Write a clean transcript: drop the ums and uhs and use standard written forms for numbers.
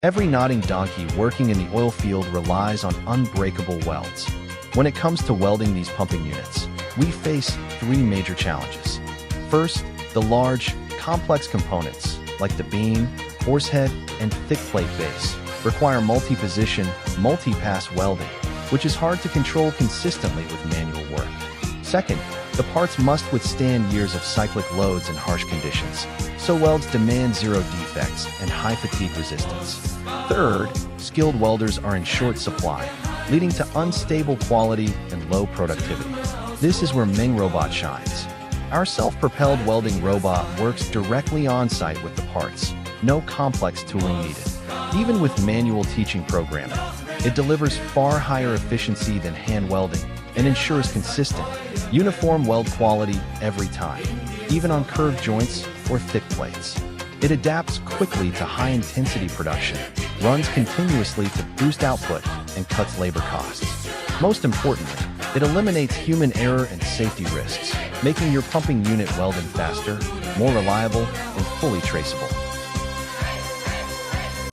Every nodding donkey working in the oil field relies on unbreakable welds. When it comes to welding these pumping units, we face three major challenges. First, the large, complex components, like the beam, horsehead, and thick plate base, require multi-position, multi-pass welding, which is hard to control consistently with manual work. Second, the parts must withstand years of cyclic loads and harsh conditions, so welds demand zero defects and high fatigue resistance. Third, skilled welders are in short supply, leading to unstable quality and low productivity. This is where Meng Robot shines. Our self-propelled welding robot works directly on-site with the parts, no complex tooling needed. Even with manual teaching programming, it delivers far higher efficiency than hand welding and ensures consistent, uniform weld quality every time, even on curved joints or thick plates. It adapts quickly to high-intensity production, runs continuously to boost output, and cuts labor costs. Most importantly, it eliminates human error and safety risks, making your pumping unit welding faster, more reliable, and fully traceable.